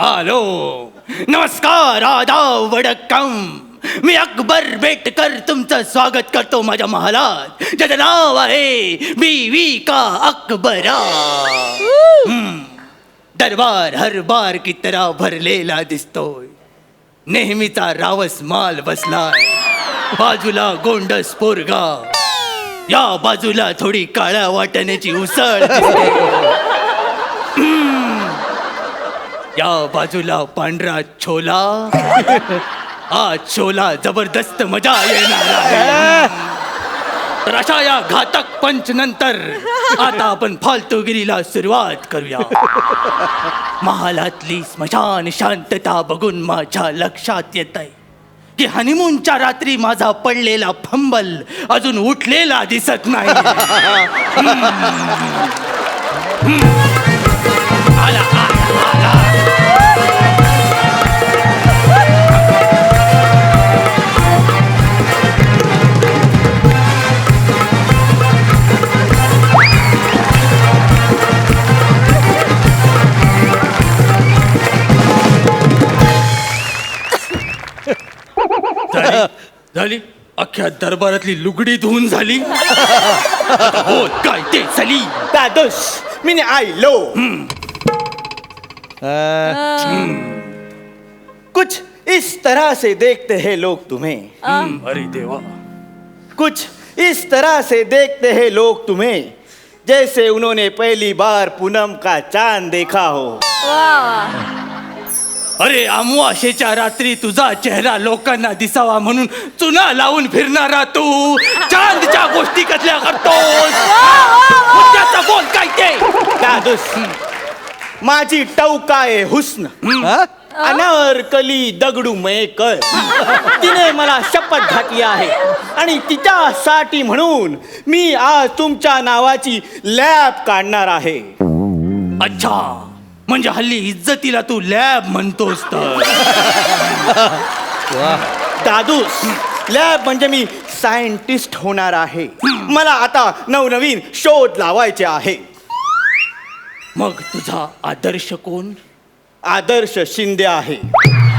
Hello, नमस्कार, आदाब, वडक्कम. मी अकबर बेटकर तुमचं स्वागत करतो माझ्या महालात, ज्याचं नाव आहे बीवी का अकबरा. दरबार हर बार की तरह भरलेला दिसतोय. नेहमीचा रावस माल बसलाय. बाजूला गोंडस पोरगा, या बाजूला थोडी काळ्या वाटण्याची उसळ दिसते. या बाजूला पांढरा छोला. हा छोला जबरदस्त मजा येणार आहे. तर अशा या घातक पंच नंतर आता आपण फालतूगिरीला सुरुवात करूया. महालातली स्मशान शांतता बघून माझ्या लक्षात येत आहे की हनीमूनच्या रात्री माझा पडलेला फंबल अजून उठलेला दिसत नाही. आला आला आला. झाली अख्ख्या दरबारातली लुगडी धुवून झाली. बोल काय ते सली. दादोश मी आयलो. कुछ इस तरह से देखते हैं लोग तुम्हें. अरे देवा. कुछ इस तरह से देखते हैं लोग तुम्हें जैसे उन्होंने पहली बार पूनम का चांद देखा हो. अरे अमावास्येच्या रात्री तुझा चेहरा लोकांना दिसावा म्हणून चुना लावून फिरणारा तू चांदच्या गोष्टी कसल्या करतोस. मुद्द्याचं बोल काय ते. दादोश माझी टौकाय हुस्न अनारकली दगडू मयकर तिने मला शपथ घातली आहे आणि तिच्यासाठी म्हणून मी आज तुमच्या नावाची लॅब काढणार आहे. अच्छा, म्हणजे हल्ली इज्जतीला तू लॅब म्हणतोस तर. दादूस लॅब म्हणजे मी सायंटिस्ट होणार आहे. मला आता नवनवीन शोध लावायचे आहे. मग तुझा आदर्श कोण. आदर्श शिंदे आहे.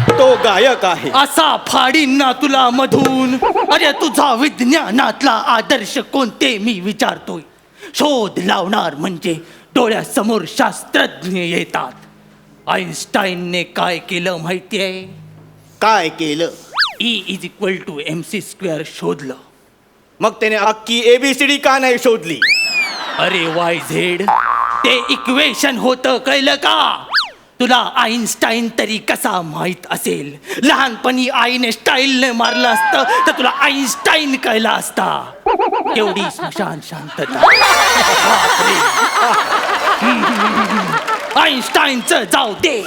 तो गायक आहे. असा फाडीन ना तुला मधून. अरे तुझा विज्ञानातला आदर्श कोणते मी विचारतोय. शोध लावणार म्हणजे डोळ्यासमोर शास्त्रज्ञ येतात. आईन्स्टाईनने काय केलं माहितीये. काय केलं. E=mc² शोधलं. मग त्याने अख्खी ABCD का नाही शोधली. अरे YZ ते इक्वेशन होतं, कळलं का तुला. आईन्स्टाईन तरी कसा माहित असेल. लहानपणी आईने स्टाईलने मारलं असतं तर तुला आईन्स्टाईन कळला असता. एवढी स्मशान शांतता. आईन्स्टाईनचं जाऊ दे.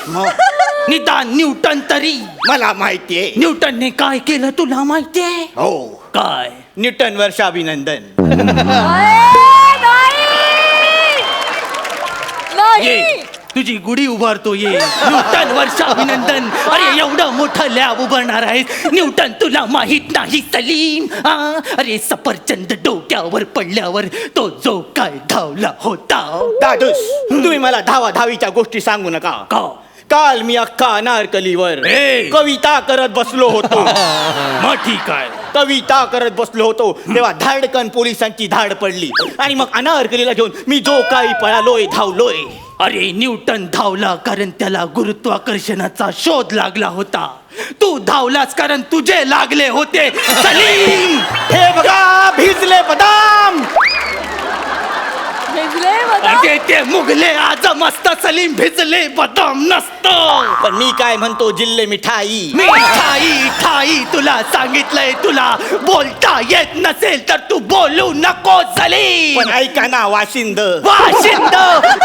निदान न्यूटन तरी. मला माहितीये न्यूटनने काय केलं तुला माहितीये. हो. काय. न्यूटन वर्ष अभिनंदन. ये तुझी गुढी उभारतो. ये न्यूटन वर्ष अभिनंदन. अरे एवढं मोठं लॅब उभारणार आहे. न्यूटन तुला माहित नाही सलीम. अरे सफरचंद डोक्यावर पडल्यावर तो जो काय धावला होता. दादूस तुम्ही मला धावाधावीच्या गोष्टी सांगू नका. का. काल मी अख्खा अनारकलीवर कविता करत बसलो होतो. मग ठीक आहे. कविता करत बसलो होतो तेव्हा धाडकन पोलिसांची धाड पडली आणि मग अनारकलीला घेऊन मी जो काही पळालोय धावलोय. अरे न्यूटन धावला कारण त्याला गुरुत्वाकर्षणाचा शोध लागला होता. तू धावलास कारण तुझे लागले होते सलीम. हे बघा भिजले बदाम. अरे ते मुगले आजम असतं सलीम, भिजले बदाम नसतं. पण मी काय म्हणतो जिल्हे मिठाई. मिठाई ठाई तुला सांगितलंय. तुला बोलता येत नसेल तर तू बोलू नको सलीम. पण ऐका ना वाशिंद. वाशिंद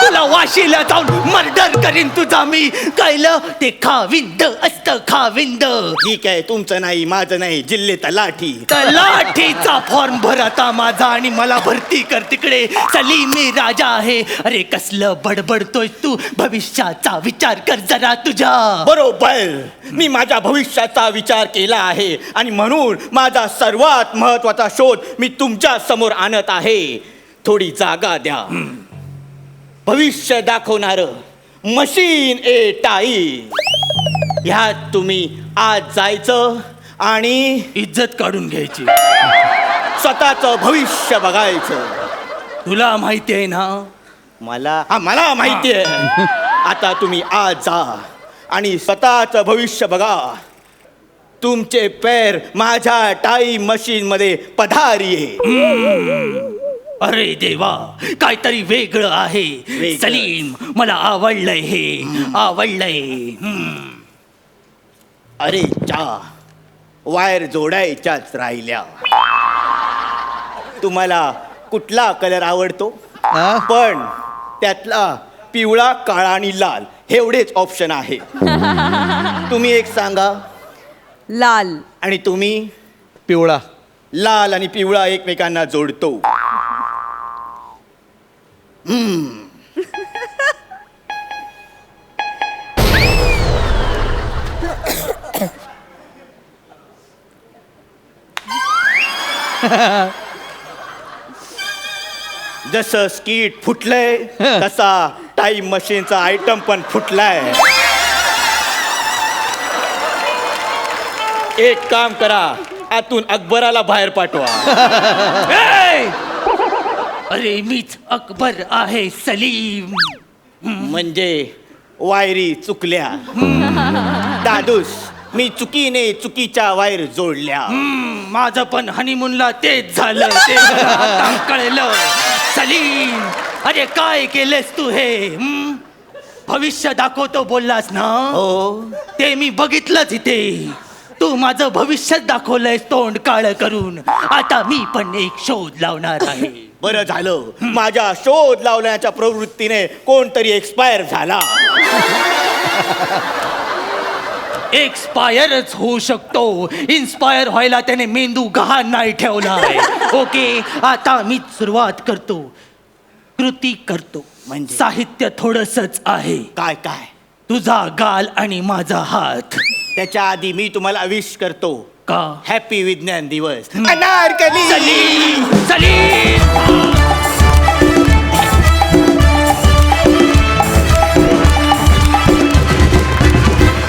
तुला वाशीला जाऊन मर्डर करीन तुझा मी. कळलं. ते खाविंद असतं खाविंद. ठीक आहे तुमचं नाही माझं नाही. जिल्हे तलाठी. तलाठीचा फॉर्म भर आता माझा आणि मला भरती कर तिकडे. सलीम मी राजा आहे. अरे कसलं बडबडतोय तू. भविष्याचा विचार कर जरा तुझ्या. बरोबर मी माझ्या भविष्याचा विचार केला आहे आणि म्हणून माझा सर्वात महत्वाचा शोध मी तुमच्या समोर आणत आहे. थोडी जागा द्या. भविष्य दाखवणारं मशीन ए टाईम. ह्यात तुम्ही आज जायचं आणि इज्जत काढून घ्यायची. स्वतःचं भविष्य बघायचं. तुला माहिती आहे ना, मला माहिती आहे. आता तुम्ही आज जा आणि स्वतःचं भविष्य बघा. तुमचे पैर माझ्या टाईम मशीन मध्ये पधारिये. अरे देवा, काहीतरी वेगळं आहे. वेगळं. सलीम, मला आवडलंय हे, आवडलंय. अरे चा वायर जोडायच्याच राहिल्या. तुम्हाला कुठला कलर आवडतो? पण त्यातला पिवळा, काळा आणि लाल एवढेच ऑप्शन आहे. तुम्ही एक सांगा. लाल. आणि तुम्ही? पिवळा. लाल आणि पिवळा एकमेकांना जोडतो. जसं स्कीट फुटलंय तसा टाईम मशीनचा आयटम पण फुटलाय. एक काम करा, आतून अकबराला बाहेर पाठवा. ए! अरे मीच अकबर आहे सलीम. म्हणजे वायरी चुकल्या. दादूस, मी चुकीने चुकीच्या वायर जोडल्या. माझं पण हनीमूनला तेच झालं. ते मला आता कळलं. सलीम, अरे काय केलंस तू हे? भविष्य दाखवतो बोललास ना? हो. ते मी बघितलंच इथे. तू माझं भविष्य दाखवलंयस तोंड काळ करून. आता मी पण एक शोध लावणार आहे. बरं झालं, माझ्या शोध लावण्याच्या प्रवृत्तीने कोणतरी एक्सपायर झाला. एक्सपायरच होऊ शकतो. इन्स्पायर व्हायला त्याने मेंदू गहाण नाही ठेवलाय. ओके, आता मी सुरुवात करतो. कृती करतो. म्हणजे? साहित्य थोडसच आहे. काय काय? तुझा गाल आणि माझा हात. त्याच्या आधी मी तुम्हाला विश करतो. का? हॅपी विज्ञान दिवस. अनारकली. सलीम, सलीम.